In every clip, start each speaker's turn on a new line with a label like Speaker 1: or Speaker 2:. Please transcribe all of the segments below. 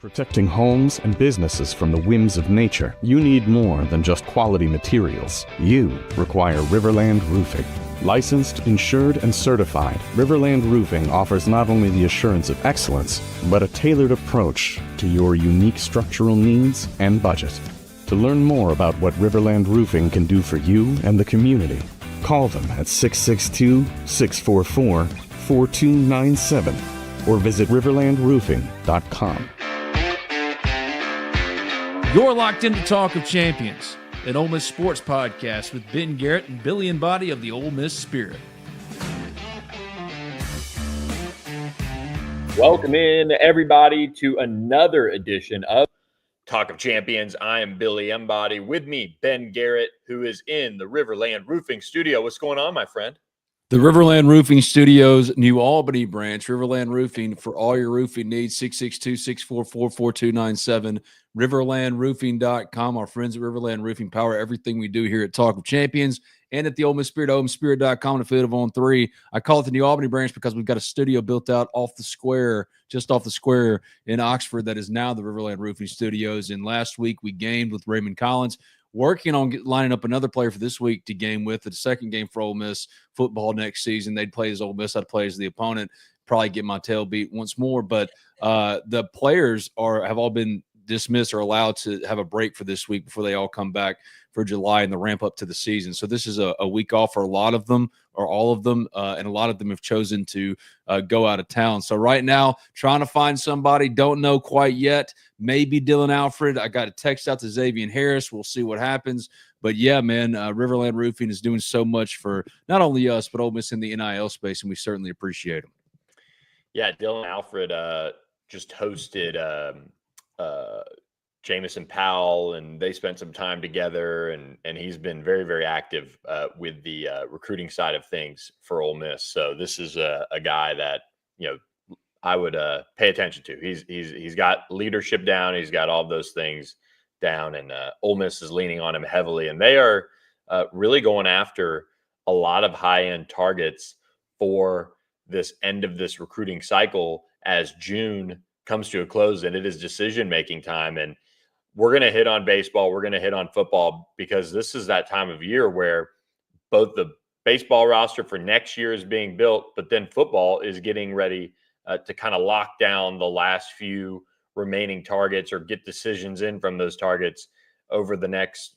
Speaker 1: Protecting homes and businesses from the whims of nature, you need more than just quality materials. You require RiverLand Roofing. Licensed, insured, and certified, RiverLand Roofing offers not only the assurance of excellence, but a tailored approach to your unique structural needs and budget. To learn more about what RiverLand Roofing can do for you and the community, call them at 662-644-4297 or visit riverlandroofing.com.
Speaker 2: You're locked into Talk of Champions, an Ole Miss sports podcast with Ben Garrett and Billy Embody of the Ole Miss Spirit.
Speaker 3: Welcome in, everybody, to another edition of Talk of Champions. I am Billy Embody. With me, Ben Garrett, who is in the RiverLand Roofing studio. What's going on, my friend?
Speaker 2: The RiverLand Roofing Studios, New Albany branch, RiverLand Roofing, for all your roofing needs, 662-644-4297, riverlandroofing.com. Our friends at RiverLand Roofing power everything we do here at Talk of Champions and at the Ole Miss Spirit, OleMissSpirit.com, and affiliate of On 3. I call it the New Albany branch because we've got a studio built out off the square, just off the square in Oxford that is now the RiverLand Roofing Studios. And last week we gamed with Raymond Collins, working on lining up another player for this week to game with, the second game for Ole Miss football next season. They'd play as Ole Miss, I'd play as the opponent, probably get my tail beat once more. But the players have all been dismissed or allowed to have a break for this week before they all come back for July and the ramp up to the season. So this is a week off for a lot of them, or all of them, and a lot of them have chosen to go out of town. So right now, trying to find somebody, don't know quite yet. Maybe Dylan Alfred. I got a text out to Xavier Harris. We'll see what happens. But yeah, man, RiverLand Roofing is doing so much for not only us, but Ole Miss in the NIL space, and we certainly appreciate them.
Speaker 3: Yeah, Dylan Alfred just hosted Jamison Powell, and they spent some time together, and he's been very, very active with the recruiting side of things for Ole Miss. So this is a guy that, you know, I would pay attention to. He's got leadership down. He's got all those things down, and Ole Miss is leaning on him heavily, and they are really going after a lot of high-end targets for this end of this recruiting cycle as June comes to a close and it is decision-making time. And we're going to hit on baseball. We're going to hit on football because this is that time of year where both the baseball roster for next year is being built, but then football is getting ready to kind of lock down the last few remaining targets or get decisions in from those targets over the next,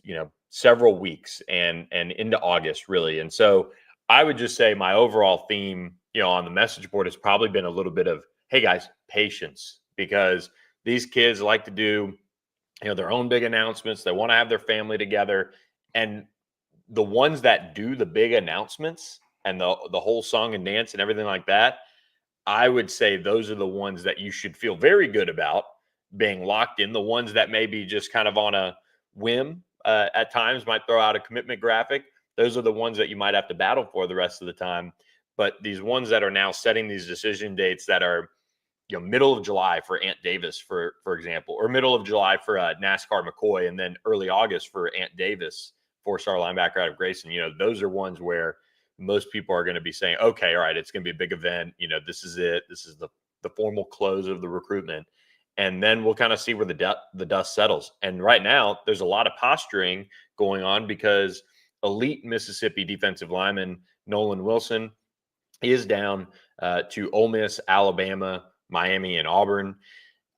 Speaker 3: several weeks and into August, really. And so I would just say my overall theme, on the message board has probably been a little bit of, hey guys, patience, because these kids like to do, their own big announcements. They want to have their family together. And the ones that do the big announcements and the whole song and dance and everything like that, I would say those are the ones that you should feel very good about being locked in. The ones that maybe just kind of on a whim at times might throw out a commitment graphic. Those are the ones that you might have to battle for the rest of the time. But these ones that are now setting these decision dates that are, middle of July for Ant Davis, for example, or middle of July for NASCAR McCoy, and then early August for Ant Davis, 4-star linebacker out of Grayson. Those are ones where most people are going to be saying, okay, all right, it's going to be a big event. This is it. This is the formal close of the recruitment. And then we'll kind of see where the dust settles. And right now, there's a lot of posturing going on because elite Mississippi defensive lineman Nolan Wilson is down to Ole Miss, Alabama, Miami, and Auburn.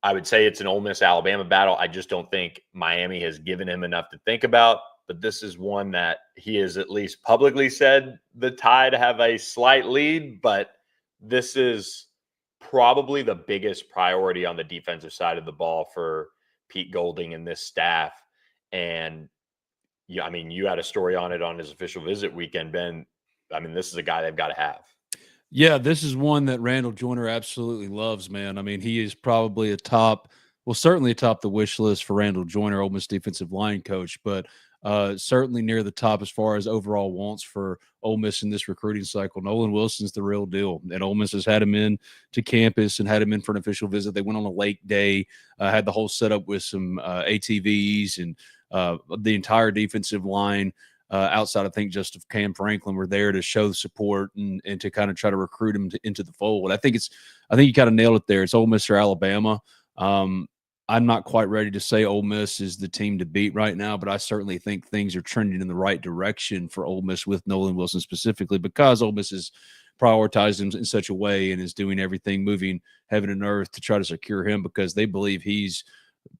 Speaker 3: I would say it's an Ole Miss-Alabama battle. I just don't think Miami has given him enough to think about. But this is one that he has at least publicly said the Tide have a slight lead. But this is probably the biggest priority on the defensive side of the ball for Pete Golding and this staff. And, you had a story on it on his official visit weekend, Ben. This is a guy they've got to have.
Speaker 2: Yeah, this is one that Randall Joyner absolutely loves, man. He is probably certainly atop the wish list for Randall Joyner, Ole Miss defensive line coach, but certainly near the top as far as overall wants for Ole Miss in this recruiting cycle. Nolan Wilson's the real deal, and Ole Miss has had him in to campus and had him in for an official visit. They went on a lake day, had the whole setup with some ATVs and the entire defensive line. Outside, I think, just of Cam Franklin, were there to show the support and to kind of try to recruit him into the fold. I think you kind of nailed it there. It's Ole Miss or Alabama. I'm not quite ready to say Ole Miss is the team to beat right now, but I certainly think things are trending in the right direction for Ole Miss with Nolan Wilson specifically, because Ole Miss has prioritized him in such a way and is doing everything, moving heaven and earth to try to secure him, because they believe he's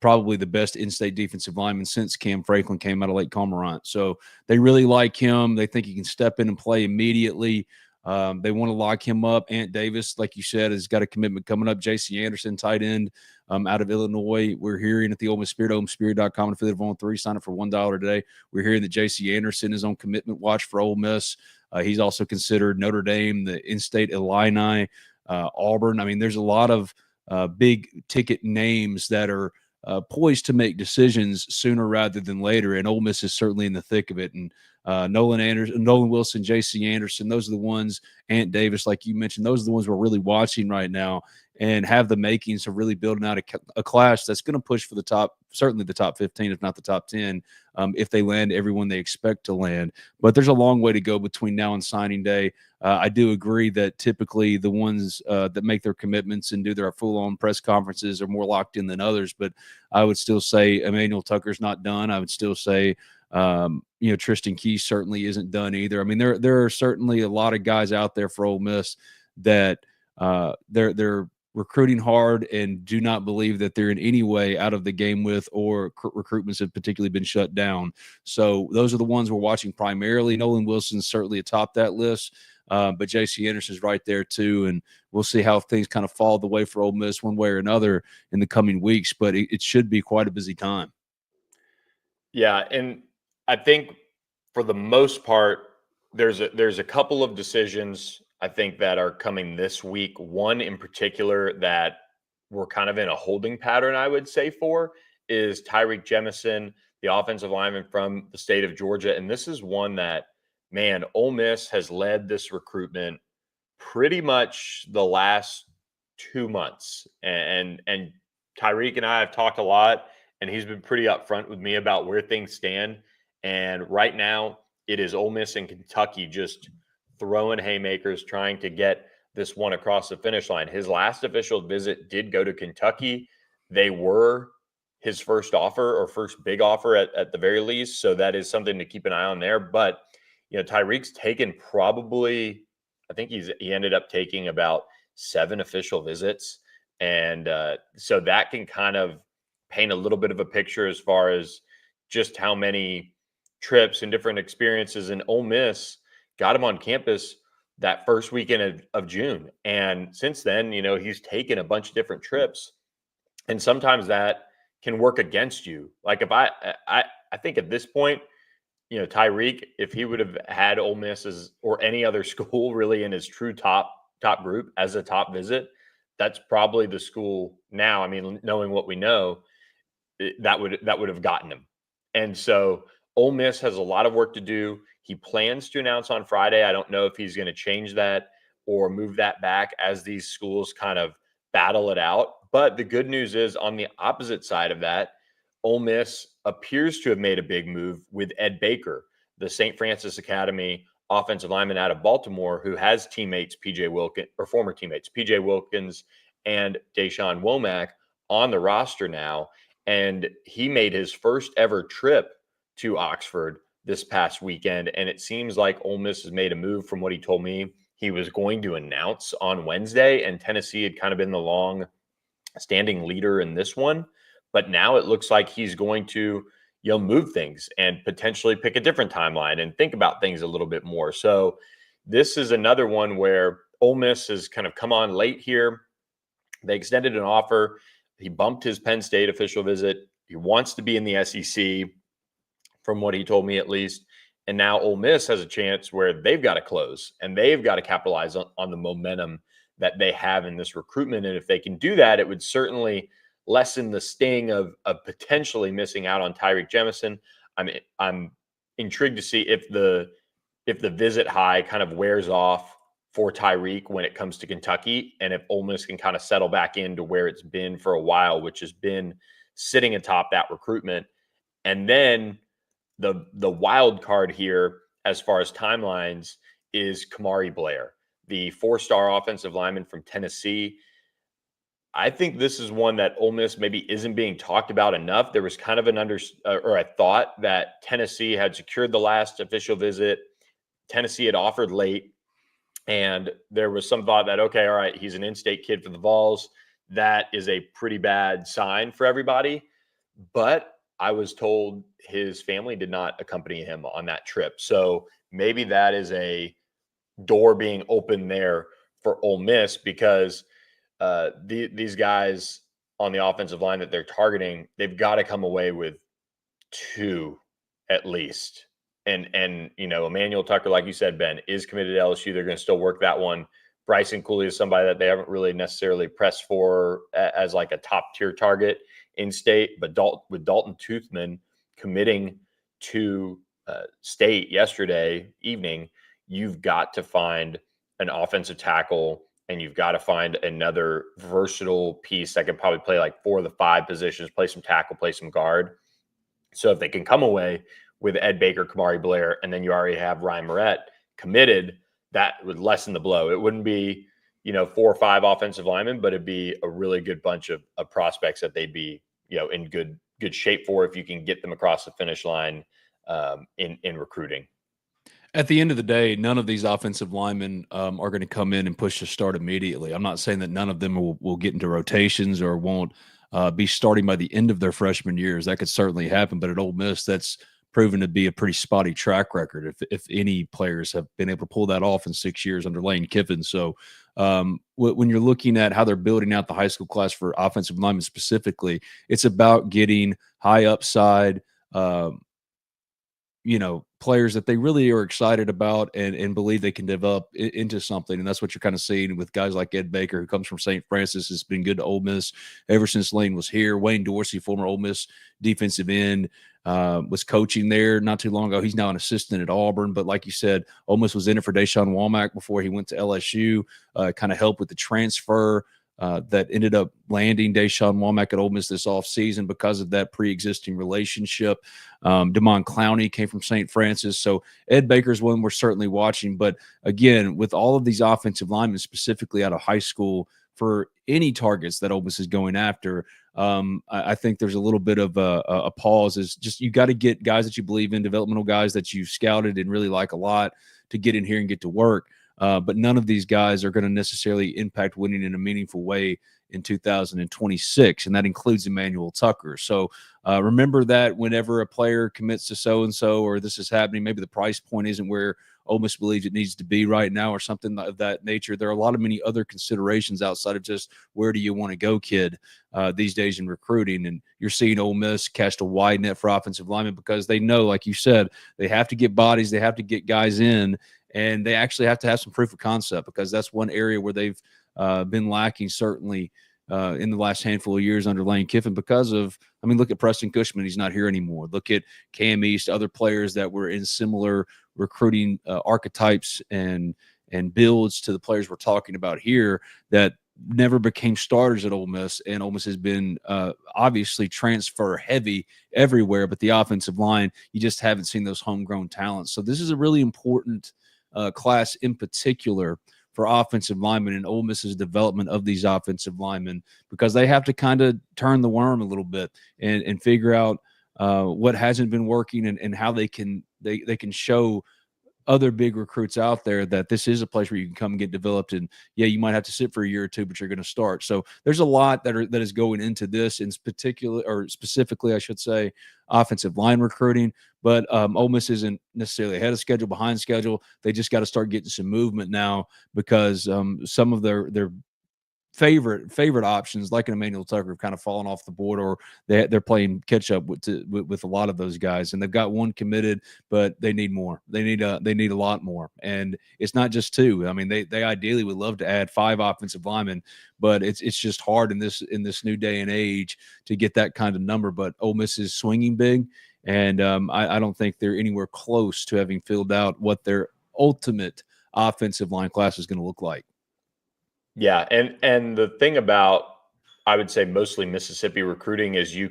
Speaker 2: probably the best in-state defensive lineman since Cam Franklin came out of Lake Cormorant. So they really like him. They think he can step in and play immediately. They want to lock him up. Ant Davis, like you said, has got a commitment coming up. J.C. Anderson, tight end out of Illinois. We're hearing at the Ole Miss Spirit, OleMissSpirit.com, and affiliate of On 3. Sign up for $1 today. We're hearing that J.C. Anderson is on commitment watch for Ole Miss. He's also considered Notre Dame, the in-state Illini, Auburn. I mean, there's a lot of big ticket names that are poised to make decisions sooner rather than later, and Ole Miss is certainly in the thick of it. And Nolan Wilson, J.C. Anderson, those are the ones. Ant Davis, like you mentioned, those are the ones we're really watching right now, and have the makings of really building out a class that's going to push for the top, certainly the top 15, if not the top 10, if they land everyone they expect to land. But there's a long way to go between now and signing day. I do agree that typically the ones that make their commitments and do their full-on press conferences are more locked in than others. But I would still say Emmanuel Tucker's not done. I would still say, Tristan Key certainly isn't done either. I mean, there are certainly a lot of guys out there for Ole Miss that they're recruiting hard and do not believe that they're in any way out of the game with, or recruitments have particularly been shut down. So those are the ones we're watching primarily. Nolan Wilson's certainly atop that list. But J.C. Anderson's right there too, and we'll see how things kind of fall the way for Ole Miss one way or another in the coming weeks. But it should be quite a busy time.
Speaker 3: Yeah, and I think for the most part, there's a couple of decisions I think that are coming this week. One in particular that we're kind of in a holding pattern, I would say, for is Tyreek Jemison, the offensive lineman from the state of Georgia, and this is one that, man, Ole Miss has led this recruitment pretty much the last 2 months. And Tyreek and I have talked a lot, and he's been pretty upfront with me about where things stand. And right now, it is Ole Miss and Kentucky just throwing haymakers, trying to get this one across the finish line. His last official visit did go to Kentucky. They were his first offer, or first big offer at the very least. So that is something to keep an eye on there. But Tyreek's taken probably, I think he ended up taking about 7 official visits. And so that can kind of paint a little bit of a picture as far as just how many trips and different experiences. And Ole Miss got him on campus that first weekend of June. And since then, he's taken a bunch of different trips. And sometimes that can work against you. Like if I think at this point, Tyreek, if he would have had Ole Miss or any other school really in his true top group as a top visit, that's probably the school now. I mean, knowing what we know, that would have gotten him. And so Ole Miss has a lot of work to do. He plans to announce on Friday. I don't know if he's going to change that or move that back as these schools kind of battle it out. But the good news is, on the opposite side of that, Ole Miss appears to have made a big move with Ed Baker, the St. Francis Academy offensive lineman out of Baltimore, who has former teammates PJ Wilkins and Deshaun Womack on the roster now. And he made his first ever trip to Oxford this past weekend. And it seems like Ole Miss has made a move. From what he told me, he was going to announce on Wednesday, and Tennessee had kind of been the long standing leader in this one. But now it looks like he's going to, move things and potentially pick a different timeline and think about things a little bit more. So this is another one where Ole Miss has kind of come on late here. They extended an offer. He bumped his Penn State official visit. He wants to be in the SEC, from what he told me at least. And now Ole Miss has a chance where they've got to close and they've got to capitalize on the momentum that they have in this recruitment. And if they can do that, it would certainly lessen the sting of potentially missing out on Tyreek Jemison. I'm intrigued to see if the visit high kind of wears off for Tyreek when it comes to Kentucky, and if Ole Miss can kind of settle back into where it's been for a while, which has been sitting atop that recruitment. And then the wild card here, as far as timelines, is Kamari Blair, the 4-star offensive lineman from Tennessee. I think this is one that Ole Miss maybe isn't being talked about enough. There was kind of or a thought that Tennessee had secured the last official visit. Tennessee had offered late, and there was some thought that, okay, all right, he's an in-state kid for the Vols. That is a pretty bad sign for everybody. But I was told his family did not accompany him on that trip. So maybe that is a door being open there for Ole Miss, because these guys on the offensive line that they're targeting, they've got to come away with two at least. And Emmanuel Tucker, like you said, Ben, is committed to LSU. They're going to still work that one. Bryson Cooley is somebody that they haven't really necessarily pressed for as like a top tier target in state, but with Dalton Toothman committing to state yesterday evening, you've got to find an offensive tackle, and you've got to find another versatile piece that can probably play like 4 of the 5 positions, play some tackle, play some guard. So if they can come away with Ed Baker, Kamari Blair, and then you already have Ryan Moret committed, that would lessen the blow. It wouldn't be, 4 or 5 offensive linemen, but it'd be a really good bunch of prospects that they'd be, in good shape for if you can get them across the finish line in recruiting.
Speaker 2: At the end of the day, none of these offensive linemen are going to come in and push to start immediately. I'm not saying that none of them will get into rotations or won't be starting by the end of their freshman years. That could certainly happen, but at Ole Miss, that's proven to be a pretty spotty track record if any players have been able to pull that off in 6 years under Lane Kiffin. So when you're looking at how they're building out the high school class for offensive linemen specifically, it's about getting high upside players that they really are excited about and believe they can develop into something. And that's what you're kind of seeing with guys like Ed Baker, who comes from St. Francis, has been good to Ole Miss ever since Lane was here. Wayne Dorsey, former Ole Miss defensive end, was coaching there not too long ago. He's now an assistant at Auburn. But like you said, Ole Miss was in it for Deshaun Womack before he went to LSU, kind of helped with the transfer. That ended up landing Deshaun Womack at Ole Miss this offseason because of that pre-existing relationship. Damon Clowney came from St. Francis. So Ed Baker's one we're certainly watching. But again, with all of these offensive linemen, specifically out of high school, for any targets that Ole Miss is going after, I think there's a little bit of a pause. Is just you got to get guys that you believe in, developmental guys that you've scouted and really like a lot, to get in here and get to work. But none of these guys are going to necessarily impact winning in a meaningful way in 2026, and that includes Emmanuel Tucker. So remember that whenever a player commits to so-and-so, or this is happening, maybe the price point isn't where Ole Miss believes it needs to be right now or something of that nature. There are many other considerations outside of just where do you want to go, kid, these days in recruiting. And you're seeing Ole Miss cast a wide net for offensive linemen because they know, like you said, they have to get bodies, they have to get guys in, and they actually have to have some proof of concept, because that's one area where they've been lacking, certainly in the last handful of years under Lane Kiffin, because of, look at Preston Cushman. He's not here anymore. Look at Cam East, other players that were in similar recruiting archetypes and builds to the players we're talking about here that never became starters at Ole Miss. And Ole Miss has been obviously transfer heavy everywhere, but the offensive line, you just haven't seen those homegrown talents. So this is a really important class in particular for offensive linemen and Ole Miss's development of these offensive linemen, because they have to kind of turn the worm a little bit and figure out what hasn't been working and how they can show other big recruits out there that this is a place where you can come and get developed. And yeah, you might have to sit for a year or two, but you're going to start. So there's a lot that is going into this, in particular, or specifically, I should say, offensive line recruiting. But Ole Miss isn't necessarily ahead of schedule, behind schedule. They just got to start getting some movement now, because some of their favorite options, like an Emmanuel Tucker, have kind of fallen off the board, or they're playing catch up with a lot of those guys. And they've got one committed, but they need more. They need a lot more. And it's not just 2. They ideally would love to add 5 offensive linemen, but it's just hard in this new day and age to get that kind of number. But Ole Miss is swinging big, and I don't think they're anywhere close to having filled out what their ultimate offensive line class is going to look like.
Speaker 3: Yeah, and the thing about, I would say, mostly Mississippi recruiting is you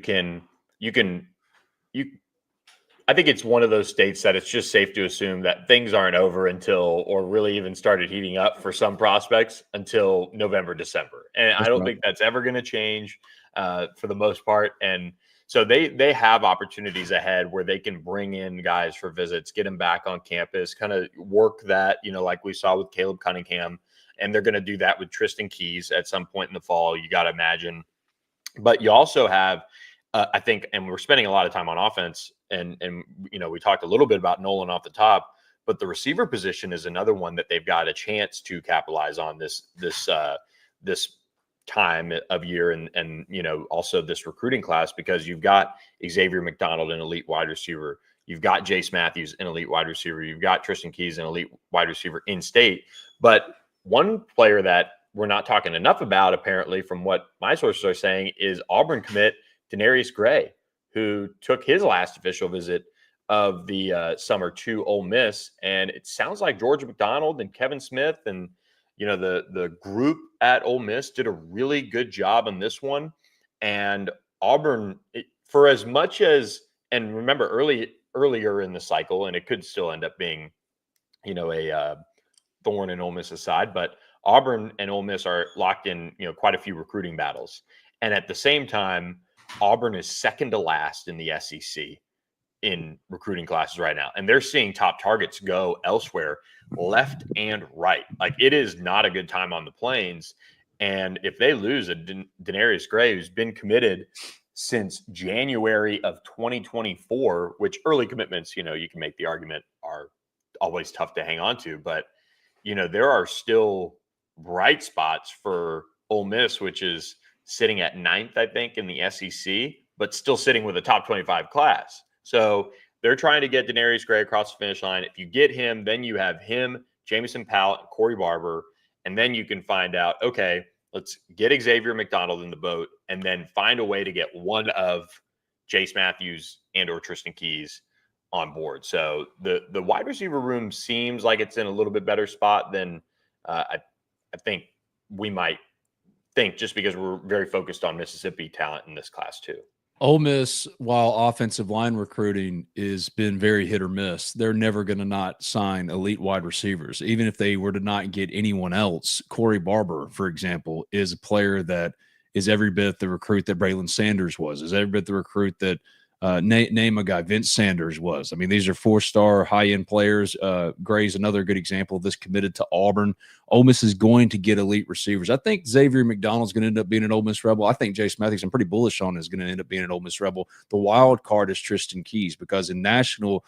Speaker 3: I think it's one of those states that it's just safe to assume that things aren't over until, or really even started heating up for some prospects until November, December. And I
Speaker 2: That's
Speaker 3: don't
Speaker 2: right.
Speaker 3: think that's ever going to change for the most part. And so they have opportunities ahead where they can bring in guys for visits, get them back on campus, kind of work that, like we saw with Caleb Cunningham. And they're going to do that with Tristan Keys at some point in the fall, you got to imagine. But you also have, I think, and we're spending a lot of time on offense, and we talked a little bit about Nolan off the top, but the receiver position is another one that they've got a chance to capitalize on this time of year, and also this recruiting class, because you've got Xavier McDonald, an elite wide receiver, you've got Jace Matthews, an elite wide receiver, you've got Tristan Keys, an elite wide receiver in state, but one player that we're not talking enough about, apparently, from what my sources are saying, is Auburn commit Denarius Gray, who took his last official visit of the summer to Ole Miss. And it sounds like George McDonald and Kevin Smith and, the group at Ole Miss did a really good job on this one. And Auburn, for as much as, and remember earlier in the cycle, and it could still end up being, a thorn in Ole Miss's side, but Auburn and Ole Miss are locked in, quite a few recruiting battles. And at the same time, Auburn is second to last in the SEC in recruiting classes right now. And they're seeing top targets go elsewhere, left and right. Like, it is not a good time on the Plains. And if they lose a Denarius Gray, who's been committed since January of 2024, which early commitments, you can make the argument, are always tough to hang on to. But, there are still bright spots for Ole Miss, which is sitting at 9th, I think, in the SEC, but still sitting with a top 25 class. So they're trying to get Denarius Gray across the finish line. If you get him, then you have him, Jamison Powell, and Corey Barber, and then you can find out, okay, let's get Xavier McDonald in the boat, and then find a way to get one of Jace Matthews and or Tristan Keys on board. So the wide receiver room seems like it's in a little bit better spot than I think we might think, just because we're very focused on Mississippi talent in this class too.
Speaker 2: Ole Miss, while offensive line recruiting has been very hit or miss, they're never going to not sign elite wide receivers. Even if they were to not get anyone else, Corey Barber, for example, is a player that is every bit the recruit that Braylon Sanders was, is every bit the recruit that name a guy, Vince Sanders was. I mean, these are 4-star high-end players. Gray's another good example of this, committed to Auburn. Ole Miss is going to get elite receivers. I think Xavier McDonald's going to end up being an Ole Miss Rebel. I think Jace Matthews, I'm pretty bullish on, is going to end up being an Ole Miss Rebel. The wild card is Tristan Keys, because in national,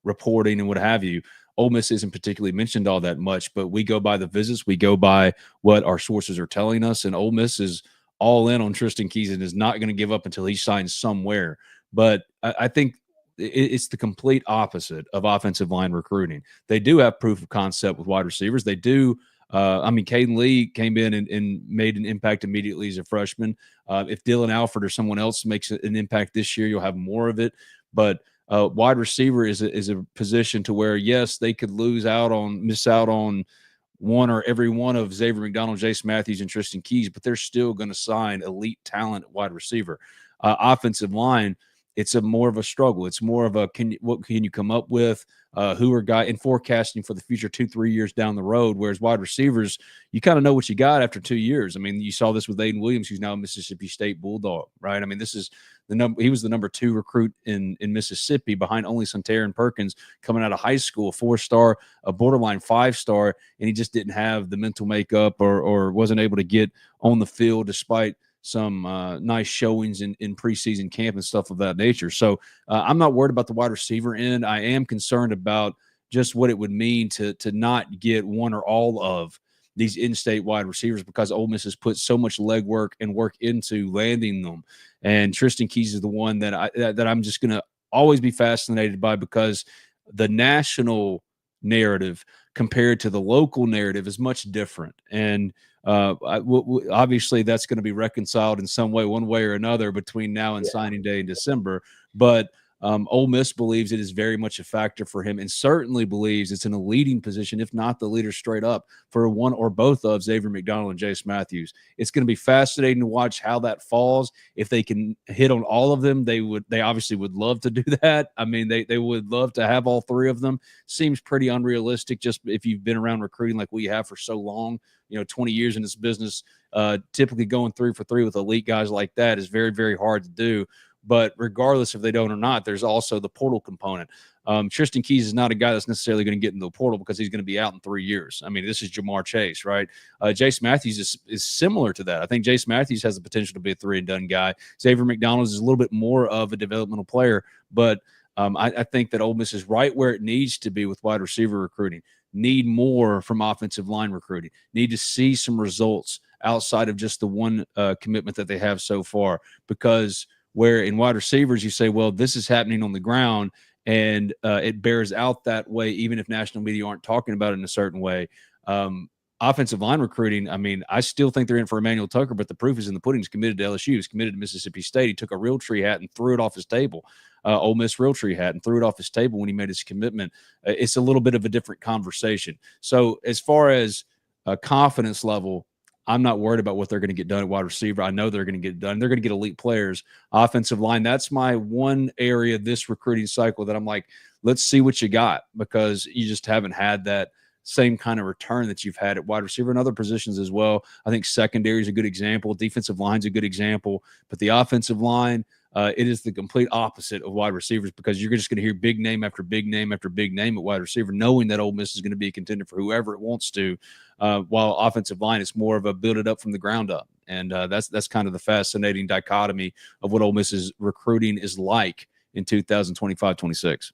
Speaker 2: reporting and what have you, Ole Miss isn't particularly mentioned all that much, but we go by the visits. We go by what our sources are telling us, and Ole Miss is all in on Tristan Keys and is not going to give up until he signs somewhere. But I think it's the complete opposite of offensive line recruiting. They do have proof of concept with wide receivers. They do. Caden Lee came in and made an impact immediately as a freshman. If Dylan Alford or someone else makes an impact this year, you'll have more of it. But wide receiver is a position to where, yes, they could miss out on one or every one of Xavier McDonald, Jace Matthews, and Tristan Keys, but they're still going to sign elite talent at wide receiver. Offensive line, it's more of a struggle. It's more of a what can you come up with? Who are guys in forecasting for the future 2-3 years down the road? Whereas wide receivers, you kind of know what you got after 2 years. I mean, you saw this with Aiden Williams, who's now a Mississippi State Bulldog, right? I mean, this is he was the number 2 recruit in Mississippi, behind only Sontaran Perkins, coming out of high school, 4-star, a borderline 5-star, and he just didn't have the mental makeup or wasn't able to get on the field despite some nice showings in preseason camp and stuff of that nature. So I'm not worried about the wide receiver end. I am concerned about just what it would mean to not get one or all of these in-state wide receivers, because Ole Miss has put so much legwork and work into landing them. And Tristan Keys is the one that I'm just going to always be fascinated by, because the national narrative compared to the local narrative is much different. And obviously that's going to be reconciled in some way, one way or another, between now and signing day in December. But Ole Miss believes it is very much a factor for him, and certainly believes it's in a leading position, if not the leader straight up, for one or both of Xavier McDonald and Jace Matthews. It's going to be fascinating to watch how that falls. If they can hit on all of them, they obviously would love to do that. I mean, they would love to have all three of them. Seems pretty unrealistic, just if you've been around recruiting like we have for so long. 20 years in this business, typically going 3 for 3 with elite guys like that is very, very hard to do. But regardless if they don't or not, there's also the portal component. Tristan Keys is not a guy that's necessarily going to get into the portal because he's going to be out in 3 years. I mean, this is Jamar Chase, right? Jace Matthews is similar to that. I think Jace Matthews has the potential to be a 3-and-done guy. Xavier McDonald is a little bit more of a developmental player, but I think that Ole Miss is right where it needs to be with wide receiver recruiting. Need more from offensive line recruiting. Need to see some results outside of just the one commitment that they have so far, because where in wide receivers you say, well, this is happening on the ground and it bears out that way, even if national media aren't talking about it in a certain way. Offensive line recruiting, I mean, I still think they're in for Emmanuel Tucker, but the proof is in the pudding. He's committed to LSU. He's committed to Mississippi State. He took a Realtree hat and threw it off his table. Ole Miss Realtree hat and threw it off his table when he made his commitment. It's a little bit of a different conversation. So as far as confidence level, I'm not worried about what they're going to get done at wide receiver. I know they're going to get it done. They're going to get elite players. Offensive line, that's my one area this recruiting cycle that I'm like, let's see what you got, because you just haven't had that same kind of return that you've had at wide receiver and other positions as well. I think secondary is a good example. Defensive line is a good example. But the offensive line, it is the complete opposite of wide receivers, because you're just going to hear big name after big name after big name at wide receiver, knowing that Ole Miss is going to be a contender for whoever it wants to, while offensive line is more of a build it up from the ground up. And that's kind of the fascinating dichotomy of what Ole Miss's recruiting is like in 2025-26.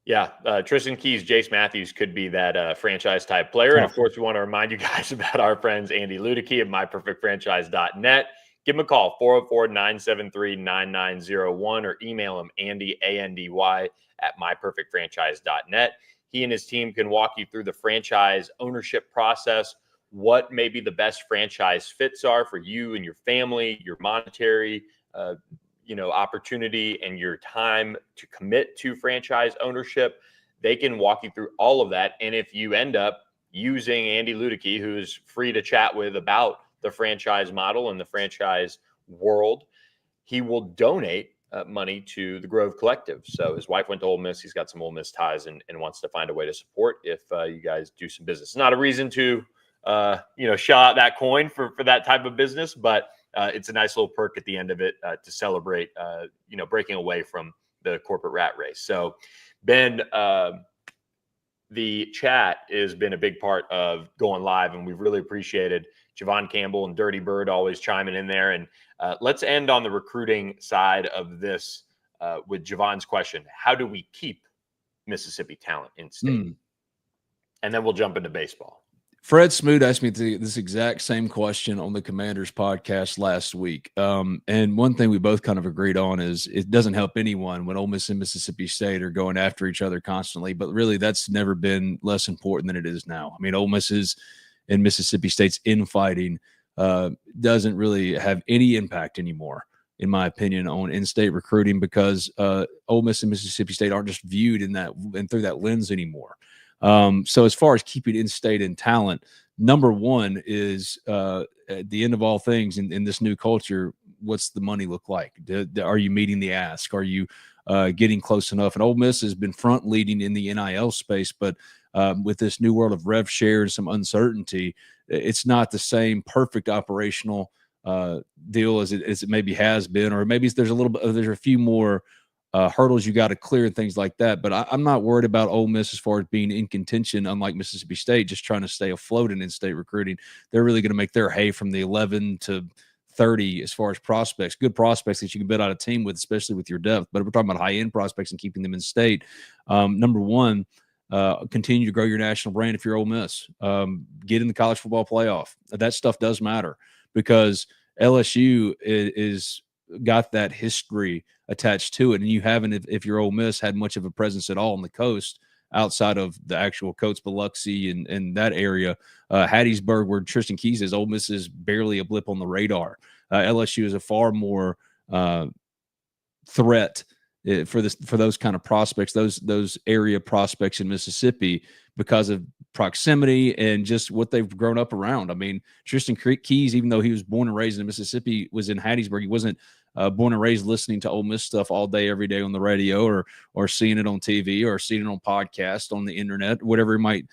Speaker 3: Yeah, Tristan Keys, Jace Matthews could be that franchise-type player. And, of course, we want to remind you guys about our friends Andy Ludicky at myperfectfranchise.net. Give him a call, 404-973-9901, or email him, Andy, A-N-D-Y, at myperfectfranchise.net. He and his team can walk you through the franchise ownership process, what maybe the best franchise fits are for you and your family, your monetary opportunity and your time to commit to franchise ownership. They can walk you through all of that. And if you end up using Andy Ludicky, who is free to chat with about the franchise model and the franchise world, he will donate money to the Grove Collective. So his wife went to Ole Miss. He's got some Ole Miss ties and wants to find a way to support if you guys do some business. It's not a reason to, shell out that coin for that type of business, but it's a nice little perk at the end of it to celebrate, breaking away from the corporate rat race. So, Ben, the chat has been a big part of going live, and we've really appreciated Javon Campbell and Dirty Bird always chiming in there. And let's end on the recruiting side of this with Javon's question: how do we keep Mississippi talent in state? And then we'll jump into baseball.
Speaker 2: Fred Smoot asked me this exact same question on the Commanders podcast last week. And one thing we both kind of agreed on is it doesn't help anyone when Ole Miss and Mississippi State are going after each other constantly, but really that's never been less important than it is now. I mean, Ole Miss's and Mississippi State's infighting doesn't really have any impact anymore, in my opinion, on in-state recruiting, because Ole Miss and Mississippi State aren't just viewed in that and through that lens anymore. So as far as keeping in-state in talent, number one is at the end of all things in this new culture, what's the money look like? Are you meeting the ask? Are you getting close enough? And Ole Miss has been front leading in the NIL space, but with this new world of rev share and some uncertainty, it's not the same perfect operational deal as it maybe has been, or maybe there's a few more hurdles you got to clear and things like that. But I'm not worried about Ole Miss as far as being in contention, unlike Mississippi State, just trying to stay afloat in in-state recruiting. They're really going to make their hay from the 11 to 30 as far as prospects, good prospects that you can build out a team with, especially with your depth. But if we're talking about high-end prospects and keeping them in state, number one, continue to grow your national brand if you're Ole Miss. Get in the college football playoff. That stuff does matter, because LSU is got that history attached to it, and you haven't, if you're Ole Miss, had much of a presence at all on the coast outside of the actual Coates, Biloxi, and that area. Hattiesburg, where Tristan Keys is, Ole Miss is barely a blip on the radar. LSU is a far more threat for those kind of prospects, those area prospects in Mississippi, because of proximity and just what they've grown up around. I mean, Tristan Keys, even though he was born and raised in Mississippi, was in Hattiesburg. He wasn't born and raised listening to Ole Miss stuff all day, every day on the radio, or seeing it on TV, or seeing it on podcast, on the internet, whatever he might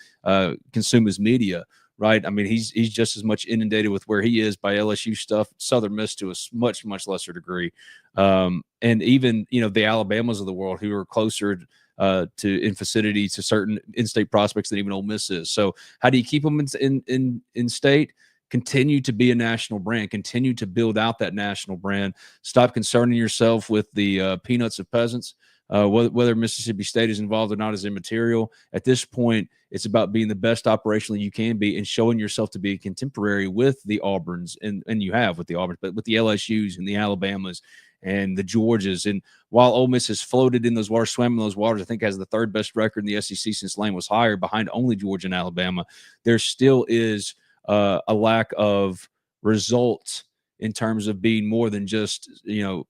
Speaker 2: consume as media. Right. I mean, he's just as much inundated with where he is by LSU stuff, Southern Miss to a much, much lesser degree. And even, the Alabamas of the world, who are closer in vicinity to certain in-state prospects than even Ole Miss is. So how do you keep them in state? Continue to be a national brand, continue to build out that national brand. Stop concerning yourself with the peanuts of peasants. Whether Mississippi State is involved or not is immaterial. At this point, it's about being the best operationally you can be and showing yourself to be a contemporary with the Auburns, and you have with the Auburns, but with the LSUs and the Alabamas and the Georgias. And while Ole Miss has floated in those waters, swam in those waters, I think has the third best record in the SEC since Lane was hired, behind only Georgia and Alabama, there still is a lack of results in terms of being more than just,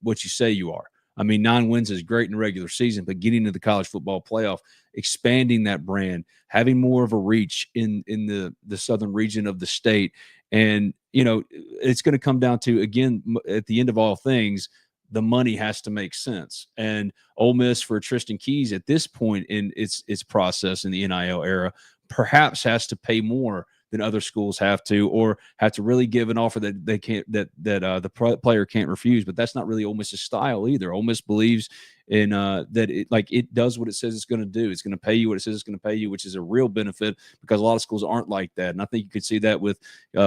Speaker 2: what you say you are. I mean, 9 wins is great in the regular season, but getting to the college football playoff, expanding that brand, having more of a reach in the southern region of the state. And, it's going to come down to, again, at the end of all things, the money has to make sense. And Ole Miss, for Tristan Keys at this point in its process in the NIL era, perhaps has to pay more than other schools have to, or have to really give an offer that they can't, that the player can't refuse. But that's not really Ole Miss's style either. Ole Miss believes in that it does what it says it's going to do. It's going to pay you what it says it's going to pay you, which is a real benefit, because a lot of schools aren't like that. And I think you could see that with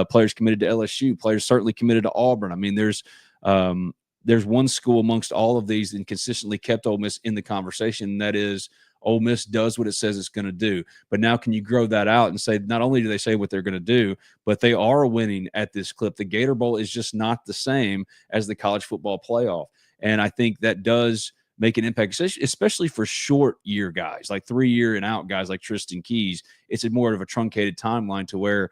Speaker 2: players committed to LSU, players certainly committed to Auburn. I mean, there's one school amongst all of these and consistently kept Ole Miss in the conversation, and that is Ole Miss does what it says it's going to do. But now, can you grow that out and say, not only do they say what they're going to do, but they are winning at this clip? The Gator Bowl is just not the same as the college football playoff. And I think that does make an impact, especially for short year guys, like 3-year and out guys like Tristan Keys. It's more of a truncated timeline to where,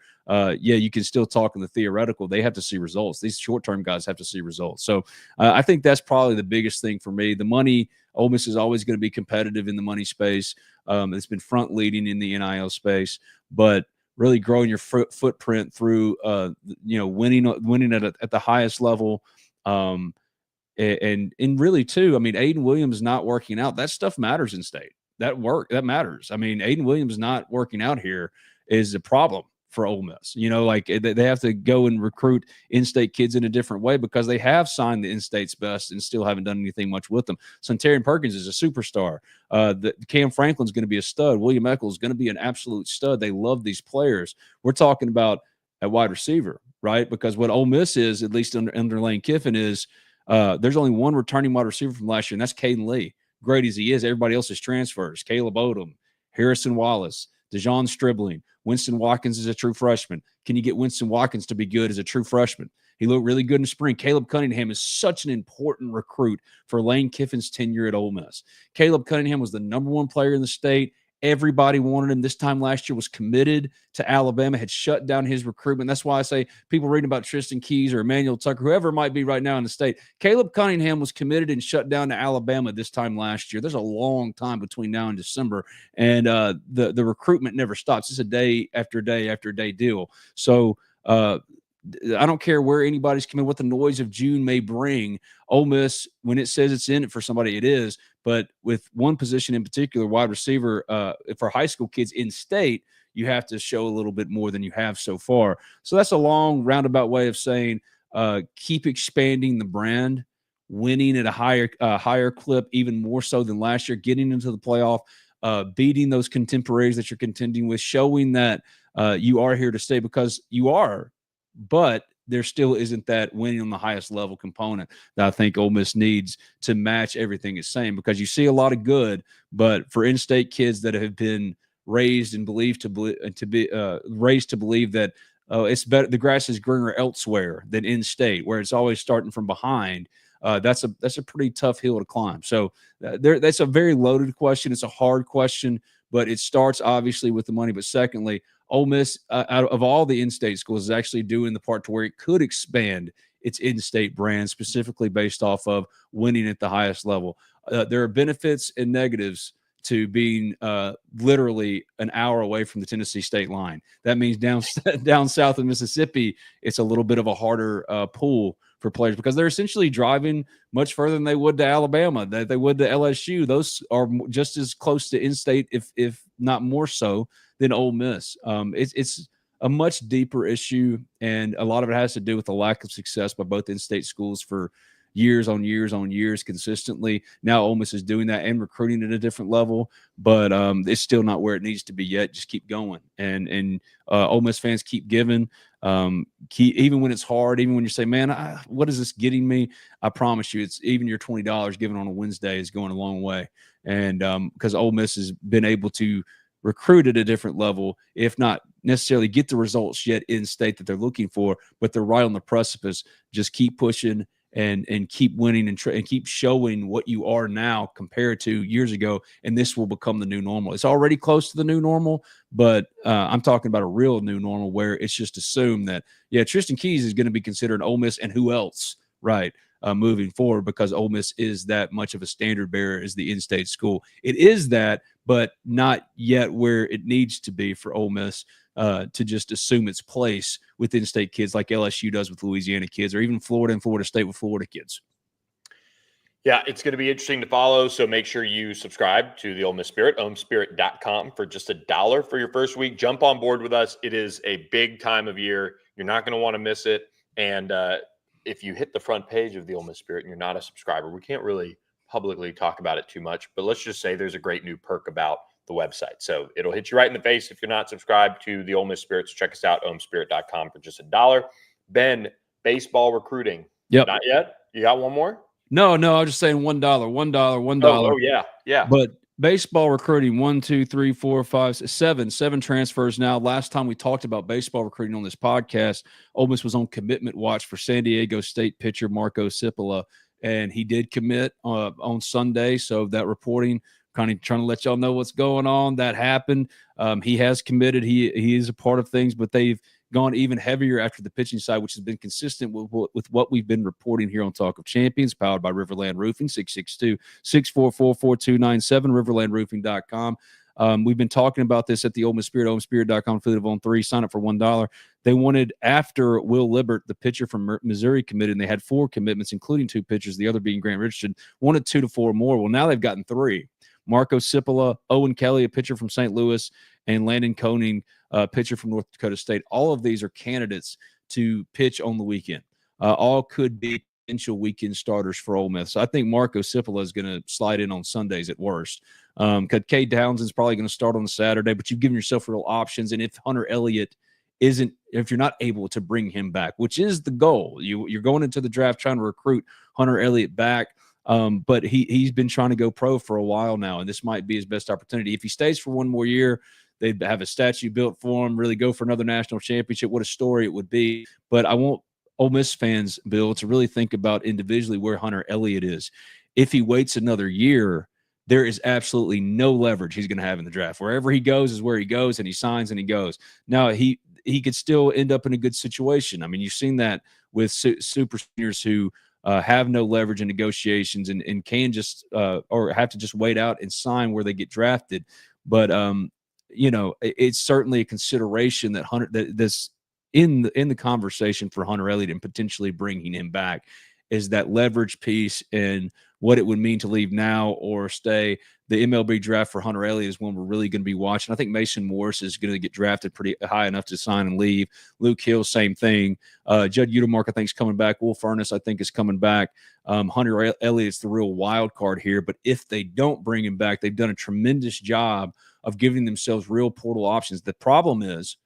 Speaker 2: you can still talk in the theoretical. They have to see results. These short-term guys have to see results. So I think that's probably the biggest thing for me. The money, Ole Miss is always going to be competitive in the money space. It's been front leading in the NIL space, but really growing your footprint through, winning at the highest level. And really too, I mean, Aiden Williams not working out, that stuff matters in state. That matters. I mean, Aiden Williams not working out here is a problem for Ole Miss. They have to go and recruit in-state kids in a different way, because they have signed the in-state's best and still haven't done anything much with them. Suntarine Perkins is a superstar. Cam Franklin's going to be a stud. William Eccles is going to be an absolute stud. They love these players. We're talking about a wide receiver, right? Because what Ole Miss is, at least under Lane Kiffin, is there's only one returning wide receiver from last year, and that's Caden Lee. Great as he is, everybody else is transfers. Caleb Odom, Harrison Wallace, DeJon Stribling, Winston Watkins is a true freshman. Can you get Winston Watkins to be good as a true freshman? He looked really good in the spring. Caleb Cunningham is such an important recruit for Lane Kiffin's tenure at Ole Miss. Caleb Cunningham was the #1 player in the state. Everybody wanted him. This time last year was committed to Alabama, had shut down his recruitment. That's why I say people reading about Tristan Keys or Emmanuel Tucker, whoever it might be right now in the state, Caleb Cunningham was committed and shut down to Alabama this time last year. There's a long time between now and December, and the recruitment never stops. It's a day after day after day deal. So I don't care where anybody's coming, what the noise of June may bring. Ole Miss, when it says it's in it for somebody, it is. But with one position in particular, wide receiver, for high school kids in state, you have to show a little bit more than you have so far. So that's a long roundabout way of saying keep expanding the brand, winning at a higher clip, even more so than last year, getting into the playoff, beating those contemporaries that you're contending with, showing that you are here to stay, because you are. But there still isn't that winning on the highest level component that I think Ole Miss needs to match everything it's saying, because you see a lot of good, but for in-state kids that have been raised and believed to believe that it's better, the grass is greener elsewhere than in-state, where it's always starting from behind. That's a pretty tough hill to climb. So that's a very loaded question. It's a hard question, but it starts obviously with the money. But secondly, Ole Miss, out of all the in-state schools, is actually doing the part to where it could expand its in-state brand, specifically based off of winning at the highest level. there are benefits and negatives to being literally an hour away from the Tennessee state line. That means down south of Mississippi, it's a little bit of a harder pull for players because they're essentially driving much further than they would to Alabama, that they would to LSU. Those are just as close to in-state, if not more so, than Ole Miss. It's a much deeper issue, and a lot of it has to do with the lack of success by both in-state schools for years on years on years consistently. Now Ole Miss is doing that and recruiting at a different level, but it's still not where it needs to be yet. Just keep going, and Ole Miss fans keep giving. Even when it's hard, even when you say, "Man, what is this getting me?" I promise you, it's even your $20 given on a Wednesday is going a long way, and because Ole Miss has been able to recruit at a different level, if not necessarily get the results yet in state that they're looking for, but they're right on the precipice. Just keep pushing and keep winning and keep showing what you are now compared to years ago, and this will become the new normal. It's already close to the new normal, but I'm talking about a real new normal where it's just assumed that, yeah, Tristan Keys is going to be considered Ole Miss and who else, right, moving forward, because Ole Miss is that much of a standard bearer as the in-state school. It is that, but not yet where it needs to be for Ole Miss to just assume its place with in-state kids like LSU does with Louisiana kids, or even Florida and Florida State with Florida kids.
Speaker 3: Yeah, it's going to be interesting to follow, so make sure you subscribe to the Ole Miss Spirit, ohmspirit.com, for just $1 for your first week. Jump on board with us. It is a big time of year. You're not going to want to miss it, and if you hit the front page of the Ole Miss Spirit and you're not a subscriber, we can't really publicly talk about it too much, but let's just say there's a great new perk about the website. So it'll hit you right in the face if you're not subscribed to the Ole Miss Spirit. So check us out, ohmspirit.com, for just $1. Ben, baseball recruiting.
Speaker 2: Yep.
Speaker 3: Not yet? You got one more?
Speaker 2: No, I was just saying $1, $1.
Speaker 3: Oh, yeah.
Speaker 2: But baseball recruiting, 1, 2, 3, 4, 5, 6, 7 transfers now. Last time we talked about baseball recruiting on this podcast, Ole Miss was on commitment watch for San Diego State pitcher Marco Cipolla, and he did commit on Sunday. So that reporting, kind of trying to let y'all know what's going on. That happened. He has committed. He is a part of things, but they've gone even heavier after the pitching side, which has been consistent with what we've been reporting here on Talk of Champions, powered by RiverLand Roofing, 662-644-4297, RiverLandRoofing.com. We've been talking about this at the Ole Miss Spirit, ohmspirit.com, affiliate of On3. Sign up for $1. They wanted, after Will Libbert, the pitcher from Missouri, committed, and they had 4 commitments, including 2 pitchers, the other being Grant Richardson, wanted 2 to 4 more. Well, now they've gotten 3. Marco Cipolla, Owen Kelly, a pitcher from St. Louis, and Landon Koenig, a pitcher from North Dakota State. All of these are candidates to pitch on the weekend. All could be potential weekend starters for Ole Miss. So I think Marco Cipolla is going to slide in on Sundays at worst. Because Cade Townsend's probably going to start on Saturday, but you've given yourself real options. And if Hunter Elliott if you're not able to bring him back, which is the goal, you're going into the draft trying to recruit Hunter Elliott back. But he's been trying to go pro for a while now, and this might be his best opportunity. If he stays for one more year, they'd have a statue built for him, really go for another national championship. What a story it would be. But I want Ole Miss fans, Bill, to really think about individually where Hunter Elliott is. If he waits another year, there is absolutely no leverage he's going to have in the draft. Wherever he goes is where he goes, and he signs and he goes. Now, he could still end up in a good situation. I mean, you've seen that with super seniors who have no leverage in negotiations and can just or have to just wait out and sign where they get drafted. But it's certainly a consideration that this in the conversation for Hunter Elliott and potentially bringing him back is that leverage piece and what it would mean to leave now or stay. The MLB draft for Hunter Elliott is one we're really going to be watching. I think Mason Morris is going to get drafted pretty high enough to sign and leave. Luke Hill, same thing. Judd Udemark, I think, is coming back. Will Furnace, I think, is coming back. Hunter Elliott's the real wild card here. But if they don't bring him back, they've done a tremendous job of giving themselves real portal options. The problem is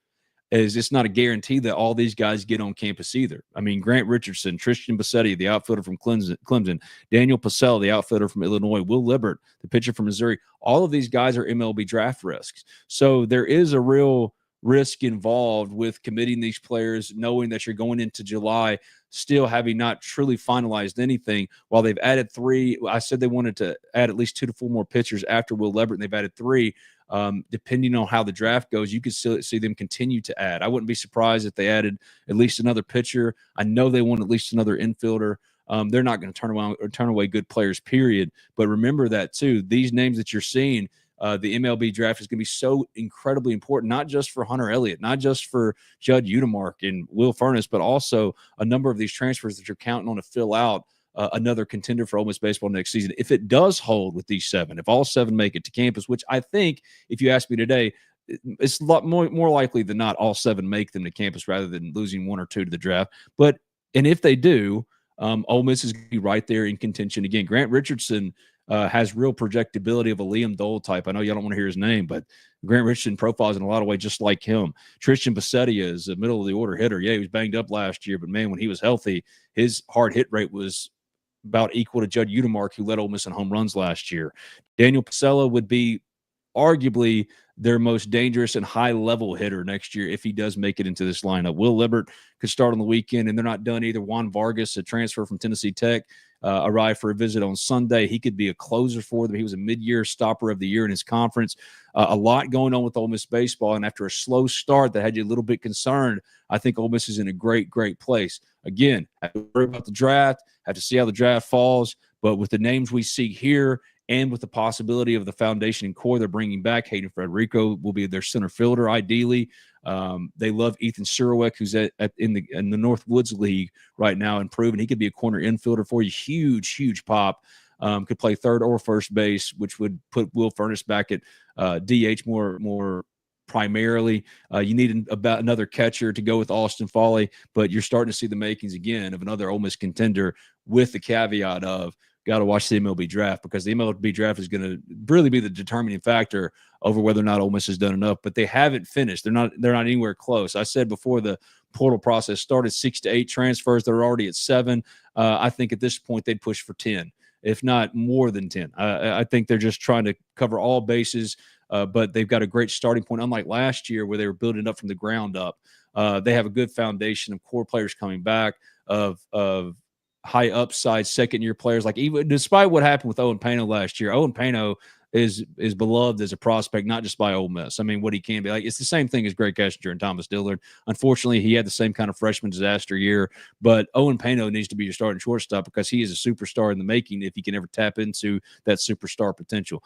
Speaker 2: it's not a guarantee that all these guys get on campus either. I mean, Grant Richardson, Tristan Bassetti, the outfielder from Clemson, Daniel Pacella, the outfielder from Illinois, Will Libbert, the pitcher from Missouri, all of these guys are MLB draft risks. So there is a real risk involved with committing these players, knowing that you're going into July, still having not truly finalized anything. While they've added 3, I said they wanted to add at least 2 to 4 more pitchers after Will Libbert, and they've added 3. Depending on how the draft goes, you could still see them continue to add. I wouldn't be surprised if they added at least another pitcher. I know they want at least another infielder. they're not going to turn away good players, period. But remember that too. These names that you're seeing, the MLB draft is going to be so incredibly important, not just for Hunter Elliott, not just for Judd Udemark and Will Furnace, but also a number of these transfers that you're counting on to fill out another contender for Ole Miss baseball next season. If it does hold with these 7, if all 7 make it to campus, which I think, if you ask me today, it's a lot more likely than not all 7 make them to campus rather than losing 1 or 2 to the draft. And if they do, Ole Miss is going to be right there in contention again. Grant Richardson has real projectability of a Liam Dole type. I know y'all don't want to hear his name, but Grant Richardson profiles in a lot of ways just like him. Tristan Bissettia is a middle of the order hitter. Yeah, he was banged up last year, but man, when he was healthy, his hard hit rate was about equal to Judd Udemark, who led Ole Miss in home runs last year. Daniel Pasella would be arguably their most dangerous and high-level hitter next year if he does make it into this lineup. Will Libbert could start on the weekend, and they're not done either. Juan Vargas, a transfer from Tennessee Tech, arrived for a visit on Sunday. He could be a closer for them. He was a mid-year stopper of the year in his conference. A lot going on with Ole Miss baseball, and after a slow start that had you a little bit concerned, I think Ole Miss is in a great, great place. Again, have to worry about the draft, have to see how the draft falls, but with the names we see here and with the possibility of the foundation and core they're bringing back, Hayden Federico will be their center fielder ideally. They love Ethan Surowick, who's in the North Woods League right now, and proven he could be a corner infielder for you. Huge, huge pop. Could play third or first base, which would put Will Furnace back at DH more primarily. You need about another catcher to go with Austin Foley, but you're starting to see the makings again of another Ole Miss contender, with the caveat of got to watch the MLB draft, because the MLB draft is going to really be the determining factor over whether or not Ole Miss has done enough. But they haven't finished. They're not anywhere close. I said before the portal process started, 6 to 8 transfers. They're already at 7. I think at this point they'd push for 10, if not more than 10. I think they're just trying to cover all bases, but they've got a great starting point, unlike last year where they were building up from the ground up. They have a good foundation of core players coming back, of high upside second-year players. Like, even despite what happened with Owen Pano last year, Owen Pano is beloved as a prospect, not just by Ole Miss. I mean, what he can be. Like, it's the same thing as Greg Kessinger and Thomas Dillard. Unfortunately, he had the same kind of freshman disaster year, but Owen Pano needs to be your starting shortstop, because he is a superstar in the making if he can ever tap into that superstar potential.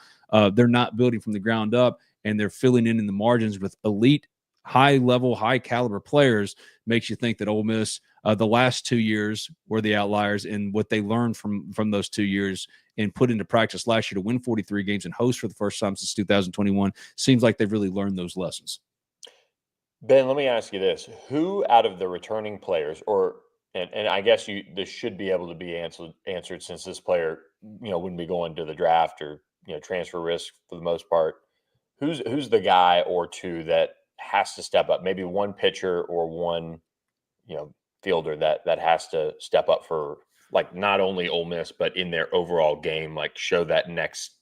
Speaker 2: They're not building from the ground up, and they're filling in the margins with elite, high-level, high-caliber players. Makes you think that Ole Miss, the last 2 years, were the outliers, and what they learned from those 2 years and put into practice last year to win 43 games and host for the first time since 2021, seems like they've really learned those lessons.
Speaker 3: Ben, let me ask you this. Who out of the returning players, and I guess this should be able to be answered since this player, wouldn't be going to the draft or, transfer risk for the most part. Who's the guy or two that has to step up? Maybe one pitcher or one, fielder that has to step up for, like, not only Ole Miss, but in their overall game, like, show that next,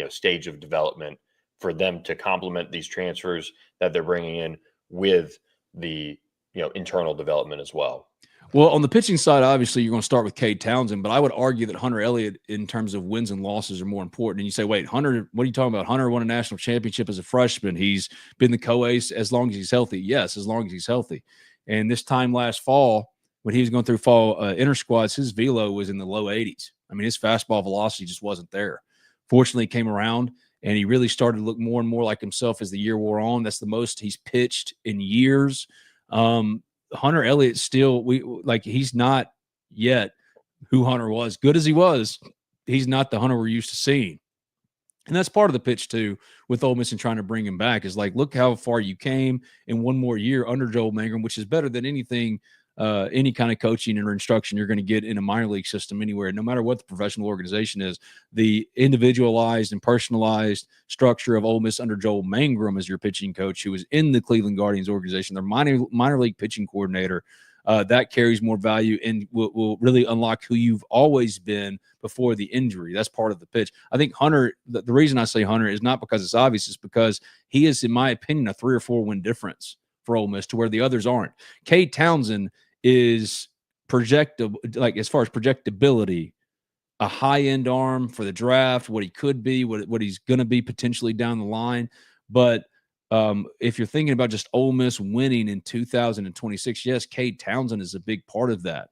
Speaker 3: stage of development for them to complement these transfers that they're bringing in with the, internal development as well.
Speaker 2: Well, on the pitching side, obviously, you're going to start with Cade Townsend, but I would argue that Hunter Elliott, in terms of wins and losses, are more important. And you say, wait, Hunter, what are you talking about? Hunter won a national championship as a freshman. He's been the co-ace as long as he's healthy. Yes, as long as he's healthy. And this time last fall, when he was going through fall inter squads, his velo was in the low 80s. I mean, his fastball velocity just wasn't there. Fortunately, he came around, and he really started to look more and more like himself as the year wore on. That's the most he's pitched in years. Hunter Elliott still, he's not yet who Hunter was. Good as he was, he's not the Hunter we're used to seeing. And that's part of the pitch, too, with Ole Miss and trying to bring him back, is like, look how far you came in one more year under Joel Mangrum, which is better than anything, any kind of coaching or instruction you're going to get in a minor league system anywhere. No matter what the professional organization is, the individualized and personalized structure of Ole Miss under Joel Mangrum as your pitching coach, who was in the Cleveland Guardians organization, their minor league pitching coordinator, that carries more value and will really unlock who you've always been before the injury. That's part of the pitch. I think Hunter, the reason I say Hunter is not because it's obvious, it's because he is, in my opinion, a 3 or 4 win difference for Ole Miss to where the others aren't. Cade Townsend is projectable, like, as far as projectability, a high-end arm for the draft, what he could be, what he's going to be potentially down the line. But if you're thinking about just Ole Miss winning in 2026, yes, Cade Townsend is a big part of that.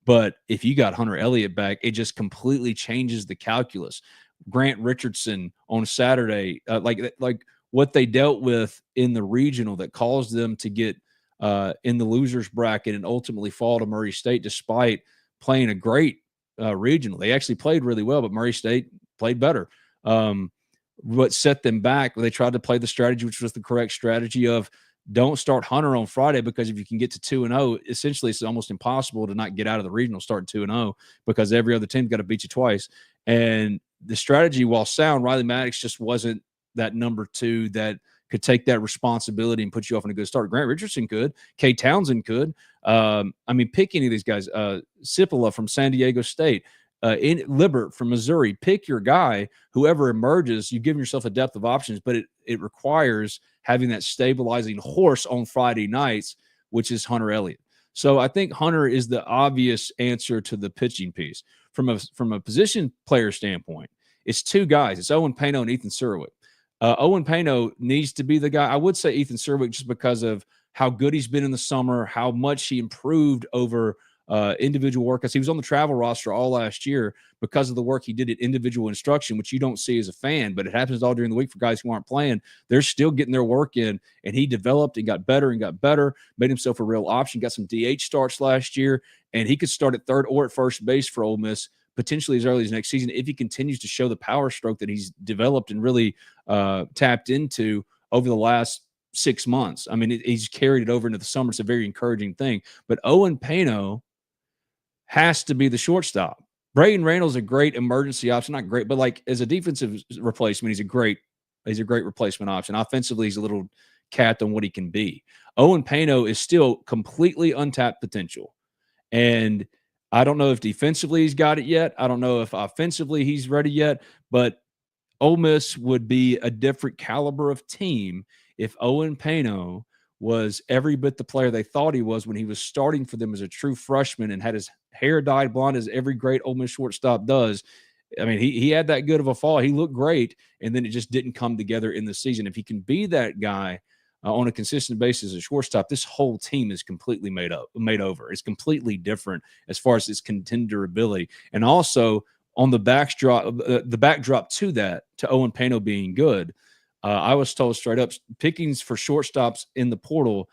Speaker 2: But if you got Hunter Elliott back, it just completely changes the calculus. Grant Richardson on Saturday, like what they dealt with in the regional that caused them to get in the losers bracket and ultimately fall to Murray State despite playing a great regional. They actually played really well, but Murray State played better. What set them back, they tried to play the strategy, which was the correct strategy of don't start Hunter on Friday, because if you can get to 2-0, essentially it's almost impossible to not get out of the regional starting 2-0 because every other team got to beat you twice. And the strategy, while sound, Riley Maddox just wasn't that number 2 that could take that responsibility and put you off on a good start. Grant Richardson could. Kay Townsend could. Pick any of these guys. Cipolla from San Diego State. Libert from Missouri. Pick your guy. Whoever emerges, you've given yourself a depth of options, but it requires having that stabilizing horse on Friday nights, which is Hunter Elliott. So I think Hunter is the obvious answer to the pitching piece. From a position player standpoint, it's 2 guys. It's Owen Pano and Ethan Surwick. Owen Pano needs to be the guy. I would say Ethan Surwick just because of how good he's been in the summer, how much he improved over individual work. Because he was on the travel roster all last year because of the work he did at individual instruction, which you don't see as a fan, but it happens all during the week for guys who aren't playing. They're still getting their work in, and he developed and got better, made himself a real option, got some DH starts last year, and he could start at third or at first base for Ole Miss potentially as early as next season if he continues to show the power stroke that he's developed and really tapped into over the last 6 months. He's carried it over into the summer. It's a very encouraging thing. But Owen Pano has to be the shortstop. Braden Randall's a great emergency option. Not great, but like as a defensive replacement, he's a great replacement option. Offensively, he's a little capped on what he can be. Owen Pano is still completely untapped potential. And I don't know if defensively he's got it yet. I don't know if offensively he's ready yet, but Ole Miss would be a different caliber of team if Owen Pano was every bit the player they thought he was when he was starting for them as a true freshman and had his hair dyed blonde as every great Ole Miss shortstop does. He had that good of a fall. He looked great, and then it just didn't come together in the season. If he can be that guy on a consistent basis as shortstop, this whole team is completely made over. It's completely different as far as its contender ability. And also on the backdrop to that, to Owen Pano being good, I was told straight up, pickings for shortstops in the portal,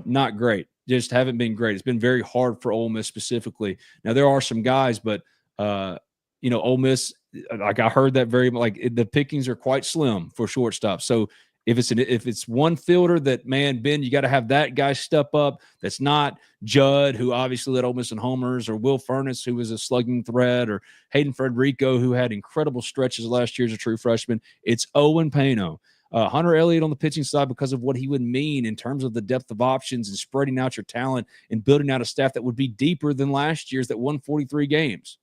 Speaker 2: not great. Just haven't been great. It's been very hard for Ole Miss specifically. Now, there are some guys, but, Ole Miss, like I heard that the pickings are quite slim for shortstops. So if it's one fielder that, man, Ben, you got to have that guy step up. That's not Judd, who obviously led Ole Miss in homers, or Will Furness, who was a slugging threat, or Hayden Federico, who had incredible stretches last year as a true freshman. It's Owen Pano. Hunter Elliott on the pitching side because of what he would mean in terms of the depth of options and spreading out your talent and building out a staff that would be deeper than last year's that won 43 games.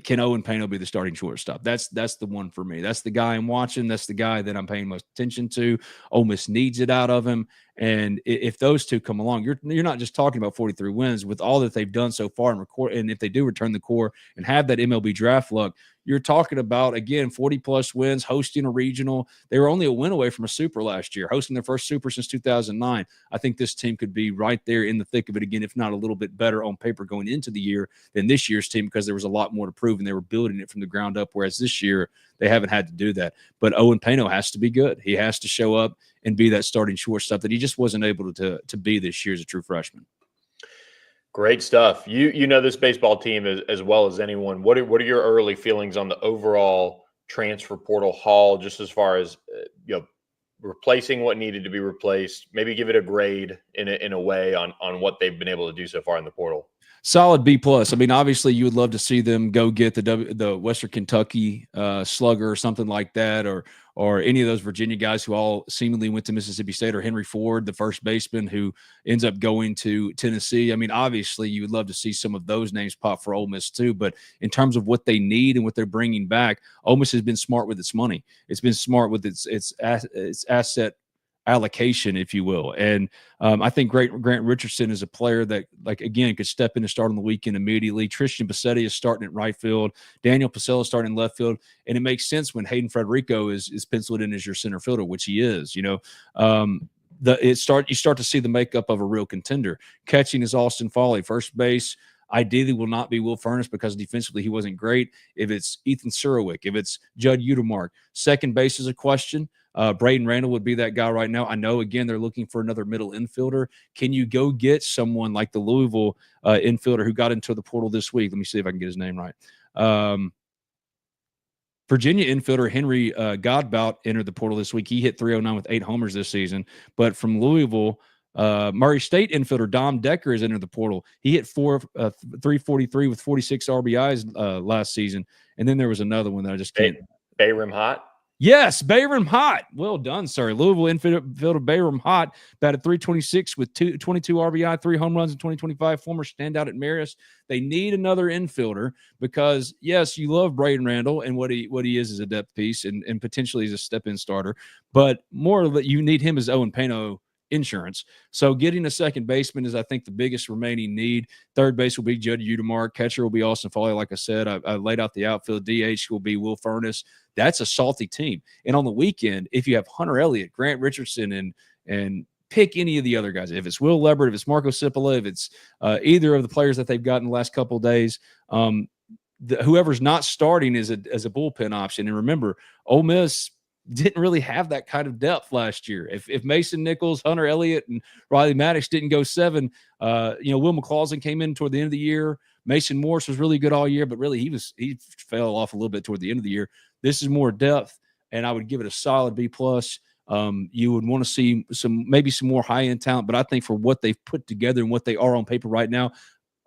Speaker 2: Can Owen Pano be the starting shortstop? That's the one for me. That's the guy I'm watching. That's the guy that I'm paying most attention to. Ole Miss needs it out of him. And if those two come along, you're not just talking about 43 wins with all that they've done so far and if they do return the core and have that MLB draft luck, you're talking about, again, 40-plus wins, hosting a regional. They were only a win away from a super last year, hosting their first super since 2009. I think this team could be right there in the thick of it again, if not a little bit better on paper going into the year than this year's team, because there was a lot more to prove and they were building it from the ground up, whereas this year they haven't had to do that. But Owen Pano has to be good. He has to show up and be that starting shortstop that he just wasn't able to be this year as a true freshman.
Speaker 3: Great stuff. You know this baseball team as well as anyone. What are your early feelings on the overall transfer portal haul, just as far as replacing what needed to be replaced? Maybe give it a grade in a way on what they've been able to do so far in the portal.
Speaker 2: Solid B+. Obviously, you would love to see them go get the Western Kentucky slugger or something like that, or any of those Virginia guys who all seemingly went to Mississippi State, or Henry Ford, the first baseman who ends up going to Tennessee. Obviously, you would love to see some of those names pop for Ole Miss too. But in terms of what they need and what they're bringing back, Ole Miss has been smart with its money. It's been smart with its asset allocation, if you will. And I think Grant Richardson is a player that, again, could step in and start on the weekend immediately. Tristan Bassetti is starting at right field. Daniel Pacella is starting in left field. And it makes sense when Hayden Federico is penciled in as your center fielder, which he is. You start to see the makeup of a real contender. Catching is Austin Foley. First base, ideally will not be Will Furniss because defensively he wasn't great. If it's Ethan Surowick, if it's Judd Utermark, second base is a question. Braden Randall would be that guy right now. I know, again, they're looking for another middle infielder. Can you go get someone like the Louisville infielder who got into the portal this week? Let me see if I can get his name right. Virginia infielder Henry Godbout entered the portal this week. He hit 309 with 8 homers this season. But from Louisville, Murray State infielder Dom Decker has entered the portal. He hit 343 with 46 RBIs last season. And then there was another one that I just can't.
Speaker 3: Bayram Hot.
Speaker 2: Yes, Bayram Hot. Well done, sir. Louisville infielder Bayram Hot batted 326 with 22 RBI, 3 home runs in 2025, former standout at Marist. They need another infielder because, yes, you love Braden Randall and what he is as a depth piece and potentially as a step-in starter, but more that you need him as Owen Pano insurance. So getting a second baseman is, I think, the biggest remaining need. Third base will be Judd Utermark. Catcher will be Austin Foley. Like I said, I laid out the outfield. DH will be Will Furniss. That's a salty team. And on the weekend, if you have Hunter Elliott, Grant Richardson, and pick any of the other guys, if it's Will Leverett, if it's Marco Cipolla, if it's either of the players that they've gotten the last couple of days, whoever's not starting as a bullpen option. And remember, Ole Miss didn't really have that kind of depth last year. If Mason Nichols, Hunter Elliott, and Riley Maddox didn't go 7, Will McClausen came in toward the end of the year. Mason Morse was really good all year, but really he fell off a little bit toward the end of the year. This is more depth, and I would give it a solid B+. You would want to see maybe some more high-end talent, but I think for what they've put together and what they are on paper right now,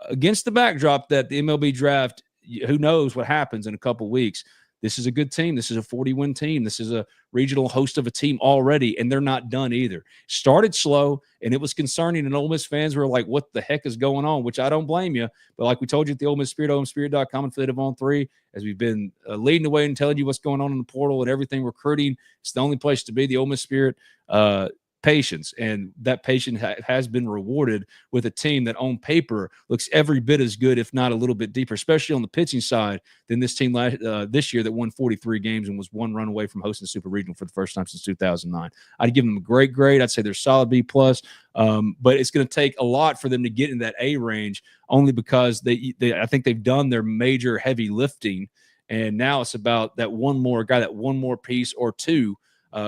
Speaker 2: against the backdrop that the MLB draft, who knows what happens in a couple weeks. This is a good team. This is a 40-win team. This is a regional host of a team already, and they're not done either. Started slow, and it was concerning, and Ole Miss fans were like, what the heck is going on? Which I don't blame you. But like we told you at the Ole Miss Spirit, OleMissSpirit.com, affiliate on 3, as we've been leading the way and telling you what's going on in the portal and everything recruiting, it's the only place to be, the Ole Miss Spirit. Patience, and that patience has been rewarded with a team that on paper looks every bit as good, if not a little bit deeper, especially on the pitching side, than this team this year that won 43 games and was 1 run away from hosting the Super Regional for the first time since 2009. I'd give them a great grade. I'd say they're solid B+, but it's going to take a lot for them to get in that A range, only because I think they've done their major heavy lifting, and now it's about that one more piece or two.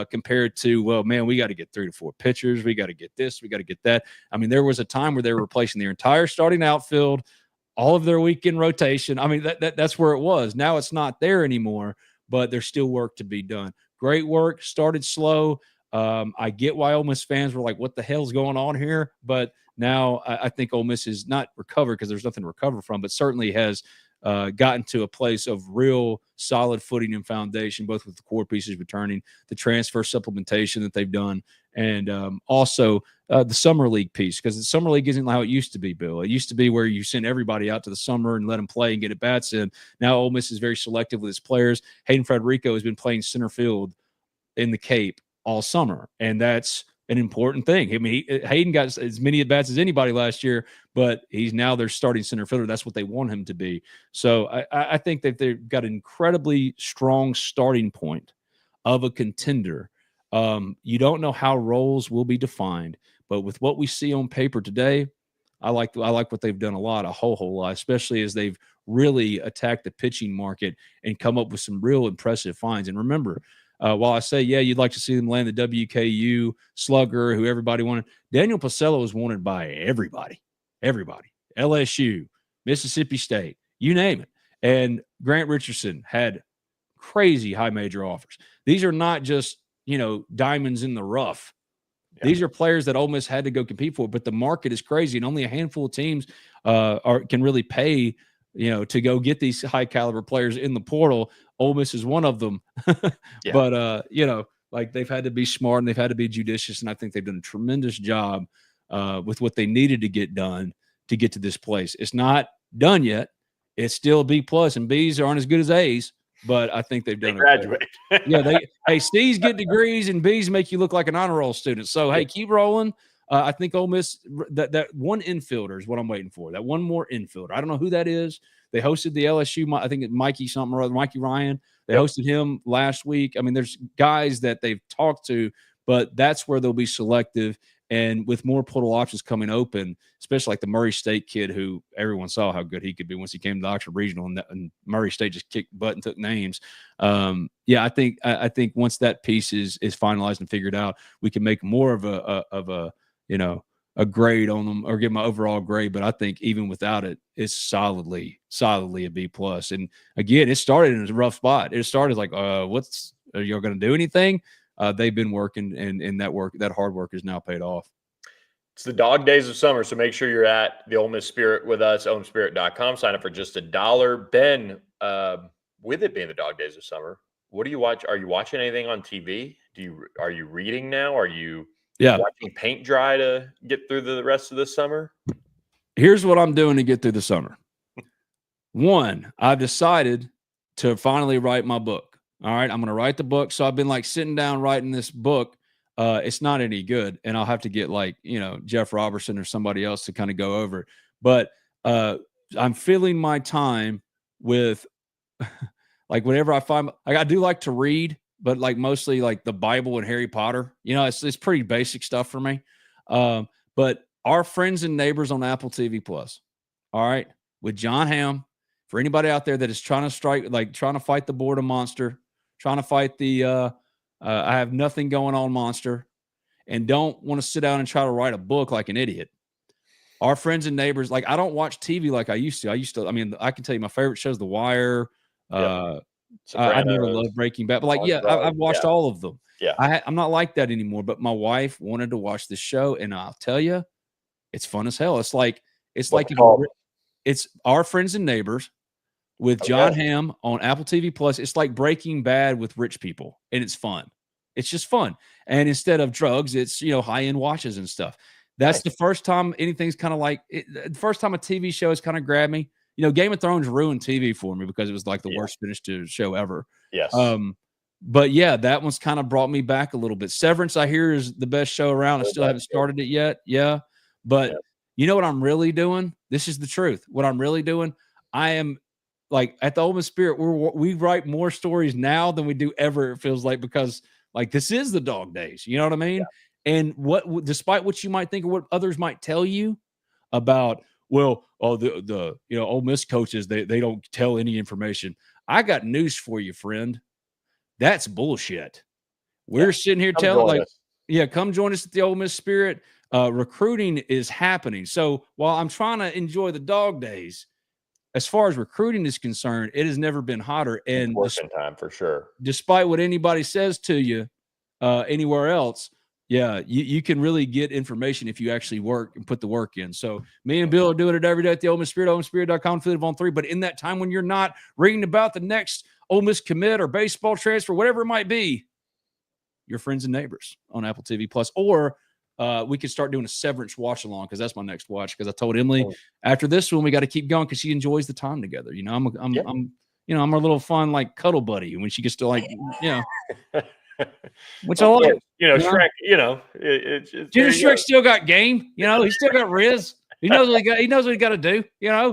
Speaker 2: Compared to, well, man, we got to get 3 to 4 pitchers. We got to get this. We got to get that. I mean, there was a time where they were replacing their entire starting outfield, all of their weekend rotation. I mean, that's where it was. Now it's not there anymore, but there's still work to be done. Great work. Started slow. I get why Ole Miss fans were like, what the hell's going on here? But now I think Ole Miss is not recovered, because there's nothing to recover from, but certainly has gotten to a place of real solid footing and foundation, both with the core pieces returning, the transfer supplementation that they've done, and also the summer league piece, because the summer league isn't how it used to be, Bill. It used to be where you send everybody out to the summer and let them play and get at bats in. Now Ole Miss is very selective with its players. Hayden Frederico has been playing center field in the Cape all summer, and that's an important thing. I mean, Hayden got as many at bats as anybody last year, but he's now their starting center fielder. That's what they want him to be. So I think that they've got an incredibly strong starting point of a contender. You don't know how roles will be defined, but with what we see on paper today, I like what they've done a whole lot, especially as they've really attacked the pitching market and come up with some real impressive finds. And remember, while I say, yeah, you'd like to see them land the WKU slugger, who everybody wanted, Daniel Pacello was wanted by everybody, LSU, Mississippi State, you name it. And Grant Richardson had crazy high major offers. These are not just, diamonds in the rough. Yeah. These are players that Ole Miss had to go compete for, but the market is crazy, and only a handful of teams can really pay, to go get these high caliber players in the portal. Ole Miss is one of them. Yeah. But, like, they've had to be smart and they've had to be judicious. And I think they've done a tremendous job with what they needed to get done to get to this place. It's not done yet. It's still B+, and B's aren't as good as A's, but I think they've done
Speaker 3: graduate.
Speaker 2: Yeah, C's get degrees and B's make you look like an honor roll student. So, hey, keep rolling. I think Ole Miss, that one infielder is what I'm waiting for. That one more infielder. I don't know who that is. They hosted the LSU, I think it's Mikey something or other, Mikey Ryan. They hosted him last week. I mean, there's guys that they've talked to, but that's where they'll be selective. And with more portal options coming open, especially like the Murray State kid, who everyone saw how good he could be once he came to Oxford Regional, and Murray State just kicked butt and took names. I think once that piece is finalized and figured out, we can make more of a grade on them, or give them an overall grade. But I think even without it, it's solidly a B plus. And again, it started in a rough spot. It started like, are you going to do anything? They've been working, and that hard work is now paid off.
Speaker 3: It's the dog days of summer, so make sure you're at the Ole Miss Spirit with us, omespirit.com. Sign up for just $1. Ben, with it being the dog days of summer, what do you watch? Are you watching anything on TV? Are you reading now? Are you watching paint dry to get through the rest of the summer?
Speaker 2: Here's what I'm doing to get through the summer. One, I've decided to finally write my book. All right, I'm going to write the book. So I've been like sitting down writing this book. It's not any good, and I'll have to get like, Jeff Robertson or somebody else to kind of go over it. But I'm filling my time with like whenever I find, like, I do like to read, but like mostly like the Bible and Harry Potter. It's pretty basic stuff for me. But Our Friends and Neighbors on Apple TV Plus, all right, with John Hamm. For anybody out there that is trying to fight the boredom monster, trying to fight the I have nothing going on monster, and don't want to sit down and try to write a book like an idiot. Our Friends and Neighbors, like, I don't watch TV like I used to. I can tell you my favorite show is The Wire. I never loved Breaking Bad, but I've watched all of them.
Speaker 3: Yeah.
Speaker 2: I'm not like that anymore, but my wife wanted to watch this show, and I'll tell you, it's fun as hell. It's Our Friends and Neighbors with John Hamm on Apple TV Plus. It's like Breaking Bad with rich people, and it's fun. It's just fun. And instead of drugs, it's, high-end watches and stuff. That's the first time anything's kind of like it. The first time a TV show has kind of grabbed me. Game of Thrones ruined TV for me because it was like the worst finish to a show ever.
Speaker 3: Yes.
Speaker 2: But yeah, that one's kind of brought me back a little bit. Severance, I hear, is the best show around. I still haven't started it yet. Yeah. But you know what I'm really doing? This is the truth. What I'm really doing, I am like at the Ole Miss Spirit, we write more stories now than we do ever, it feels like, because like this is the dog days. You know what I mean? Yeah. And despite what you might think or what others might tell you about, the Ole Miss coaches, they don't tell any information. I got news for you, friend. That's bullshit. We're sitting here telling come join us at the Ole Miss Spirit. Recruiting is happening. So while I'm trying to enjoy the dog days, as far as recruiting is concerned, it has never been hotter. And
Speaker 3: working time for sure.
Speaker 2: Despite what anybody says to you anywhere else, you can really get information if you actually work and put the work in. So me and Bill are doing it every day at the Ole Miss Spirit, omespirit.com, affiliate of On 3. But in that time when you're not reading about the next Ole Miss commit or baseball transfer, whatever it might be, Your Friends and Neighbors on Apple TV Plus, or we could start doing a Severance watch along, because that's my next watch. Because I told Emily after this one we got to keep going because she enjoys the time together. I'm a little fun like cuddle buddy when she gets to which I like.
Speaker 3: Shrek.
Speaker 2: Shrek still got game. He still got Riz. He knows what he got. He knows what he got to do.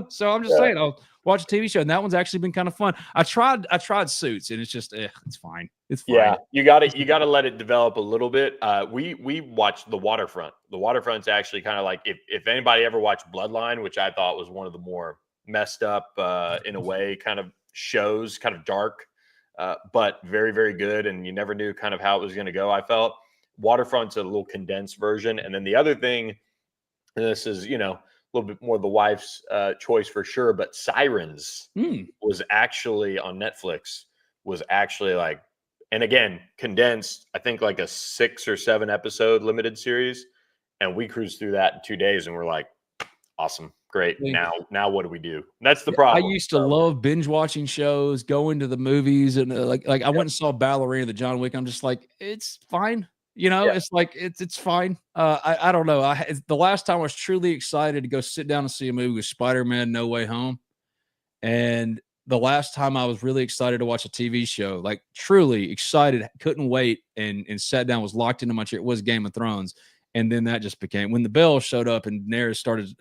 Speaker 2: So I'm just saying, I'll watch a TV show, and that one's actually been kind of fun. I tried Suits, and it's just it's fine. It's fine.
Speaker 3: Yeah, you got to let it develop a little bit. We watched The Waterfront. The Waterfront's actually kind of like if anybody ever watched Bloodline, which I thought was one of the more messed up in a way kind of shows, kind of dark, but very, very good. And you never knew kind of how it was going to go. I felt Waterfront's a little condensed version. And then the other thing, and this is, a little bit more the wife's choice for sure, but Sirens was actually on Netflix, was actually like, and again, condensed, I think like a 6 or 7 episode limited series. And we cruised through that in 2 days and we're like, awesome. Great. Now what do we do? That's the problem.
Speaker 2: I used to love binge watching shows, going to the movies, and I went and saw Ballerina, the John Wick. I'm just like, it's fine. It's like it's fine. I don't know. The last time I was truly excited to go sit down and see a movie was Spider-Man: No Way Home, and the last time I was really excited to watch a TV show, like truly excited, couldn't wait, and sat down, was locked into my chair, it was Game of Thrones. And then that just became, when the bell showed up and Daenerys started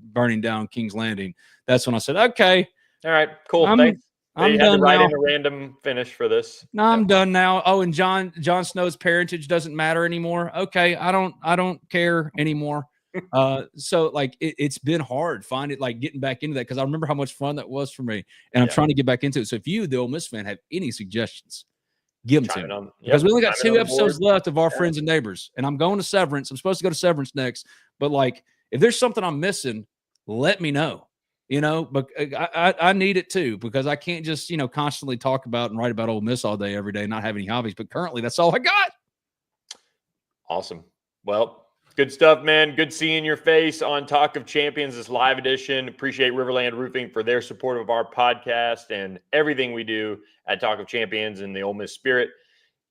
Speaker 2: burning down King's Landing, that's when I said, okay.
Speaker 3: All right, cool. Thanks.
Speaker 2: I'm
Speaker 3: you had to
Speaker 2: done
Speaker 3: write
Speaker 2: now.
Speaker 3: in a random finish for this.
Speaker 2: No, I'm done now. Oh, and John Snow's parentage doesn't matter anymore. Okay, I don't care anymore. So like it's been hard finding like getting back into that because I remember how much fun that was for me, and I'm trying to get back into it. So if you, the Ole Miss fan, have any suggestions, give them to me because we only got 2 episodes left of Our Friends and Neighbors, and I'm going to Severance. I'm supposed to go to Severance next, but like if there's something I'm missing, let me know. But I need it too because I can't just constantly talk about and write about Ole Miss all day every day and not have any hobbies. But currently, that's all I got.
Speaker 3: Awesome. Well, good stuff, man. Good seeing your face on Talk of Champions, this live edition. Appreciate RiverLand Roofing for their support of our podcast and everything we do at Talk of Champions in the Ole Miss spirit.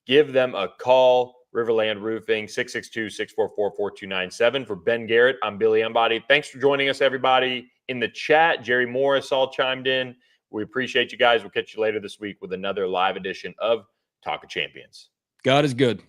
Speaker 3: Give them a call. RiverLand Roofing, 662-644-4297. For Ben Garrett, I'm Billy Embody. Thanks for joining us, everybody. In the chat, Jerry Morris all chimed in. We appreciate you guys. We'll catch you later this week with another live edition of Talk of Champions.
Speaker 2: God is good.